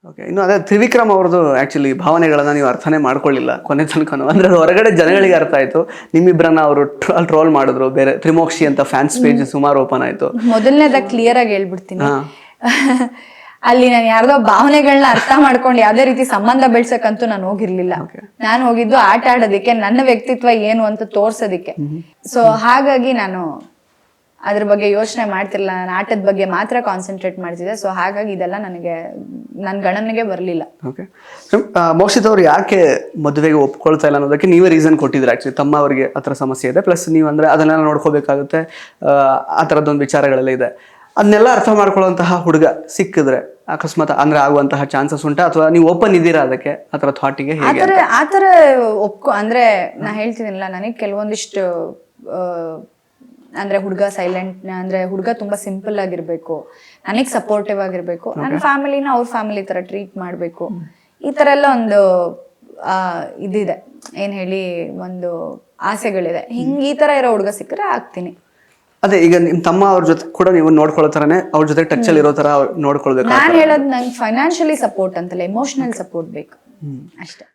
Okay. ಇನ್ನು ಅದೇ ತ್ರಿವಿಕ್ರಮ್ ಅವ್ರದ್ದು ಆಕ್ಚುಲಿ ಭಾವನೆಗಳನ್ನ ನೀವು ಅರ್ಥನೇ ಮಾಡ್ಕೊಳ್ಳಿಲ್ಲ ಕೊನೆ ತನಕನು. ಅಂದ್ರೆ ಅದು ಹೊರಗಡೆ ಜನಗಳಿಗೆ ಅರ್ಥ ಆಯ್ತು, ನಿಮ್ಮಿಬ್ಬರನ್ನ ಅವರು ಟ್ರೋಲ್ ಮಾಡಿದ್ರು, ಬೇರೆ ತ್ರಿಮೋಕ್ಷಿ ಅಂತ ಫ್ಯಾನ್ಸ್ ಪೇಜ್ ಸುಮಾರು ಓಪನ್ ಆಯ್ತು. ಮೊದಲನೇದಾಗ ಕ್ಲಿಯರ್ ಆಗಿ ಹೇಳ್ಬಿಡ್ತೀನಿ, ಅಲ್ಲಿ ನಾನು ಯಾರ್ದೋ ಭಾವನೆಗಳನ್ನ ಅರ್ಥ ಮಾಡ್ಕೊಂಡು ಯಾವ್ದೇ ರೀತಿ ಸಂಬಂಧ ಬೆಳ್ಸಕ್ಕಂತೂ ನಾನು ಹೋಗಿರ್ಲಿಲ್ಲ. ನಾನು ಹೋಗಿದ್ದು ಆಟ ಆಡೋದಿಕ್ಕೆ, ನನ್ನ ವ್ಯಕ್ತಿತ್ವ ಏನು ಅಂತ ತೋರ್ಸೋದಿಕ್ಕೆ. ಸೊ ಹಾಗಾಗಿ ನಾನು ಅದ್ರ ಬಗ್ಗೆ ಯೋಚನೆ ಮಾಡ್ತಿರ್ಲಿಲ್ಲ, ನಾನು ಆಟದ ಬಗ್ಗೆ ಮಾತ್ರ ಕಾನ್ಸಂಟ್ರೇಟ್ ಮಾಡ್ತಿದ್ದೆ. ಸೊ ಹಾಗಾಗಿ ಇದೆಲ್ಲ ನನಗೆ ನನ್ನ ಗಣನೆಗೆ ಬರಲಿಲ್ಲ. ಓಕೆ. ಮೋಕ್ಷಿತ್ ಅವ್ರು ಯಾಕೆ ಮದುವೆಗೆ ಒಪ್ಕೊಳ್ತಾ ಇಲ್ಲ ಅನ್ನೋದಕ್ಕೆ ನೀವೇ ರೀಸನ್ ಕೊಟ್ಟಿದ್ರೆ. ಆಕ್ಚುಲಿ ತಮ್ಮ ಅವರಿಗೆ ಆ ಥರ ಸಮಸ್ಯೆ ಇದೆ, ಪ್ಲಸ್ ನೀವು ಅಂದ್ರೆ ಅದನ್ನೆಲ್ಲ ನೋಡ್ಕೋಬೇಕಾಗುತ್ತೆ, ಆ ಥರದ್ದೊಂದು ವಿಚಾರಗಳೆಲ್ಲ ಇದೆ. ಅದನ್ನೆಲ್ಲ ಅರ್ಥ ಮಾಡ್ಕೊಳ್ಳುವಂತಹ ಹುಡುಗ ಸಿಕ್ಕಿದ್ರೆ ಅಕಸ್ಮಾತ್ ಅಂದ್ರೆ ಆಗುವಂತಹ ಚಾನ್ಸಸ್ ಉಂಟಾ, ಅಥವಾ ನೀವು ಓಪನ್ ಇದ್ದೀರಾ ಅದಕ್ಕೆ, ಆ ಥರ ಥಾಟಿಗೆ? ಆತರ ಅಂದ್ರೆ ನಾ ಹೇಳ್ತಿದ್ದೀನಿಲ್ಲ, ನನಗೆ ಕೆಲವೊಂದಿಷ್ಟು ಅಂದ್ರೆ ಹುಡುಗ ಸೈಲೆಂಟ್, ಅಂದ್ರೆ ಹುಡುಗ ತುಂಬಾ ಸಿಂಪಲ್ ಆಗಿರ್ಬೇಕು, ನನಗ್ ಸಪೋರ್ಟಿವ್ ಆಗಿರ್ಬೇಕು, ನನ್ನ ಫ್ಯಾಮಿಲಿನ ಅವ್ರ ಫ್ಯಾಮಿಲಿ ತರ ಟ್ರೀಟ್ ಮಾಡ್ಬೇಕು, ಈ ತರ ಎಲ್ಲ ಒಂದು ಇದಿದೆ, ಏನ್ ಹೇಳಿ, ಒಂದು ಆಸೆಗಳಿದೆ. ಈ ತರ ಇರೋ ಹುಡುಗ ಸಿಕ್ಕರೆ ಆಗ್ತೀನಿ. ಅದೇ ಈಗ ನಿಮ್ ತಮ್ಮ ಅವ್ರ ಜೊತೆ ಕೂಡ ನೀವು ನೋಡ್ಕೊಳ್ಳೋ ತರನೇ ಅವ್ರ ಜೊತೆ ಟಚ್ ಅಲ್ಲಿ ಇರೋ ತರ ನೋಡ್ಕೊಳ್ಬೇಕು. ನಾನು ಹೇಳೋದು ನಂಗೆ ಫೈನಾನ್ಷಿಯಲಿ ಸಪೋರ್ಟ್ ಅಂತಲ್ಲ, ಎಮೋಷನಲ್ ಸಪೋರ್ಟ್ ಬೇಕು ಅಷ್ಟೇ.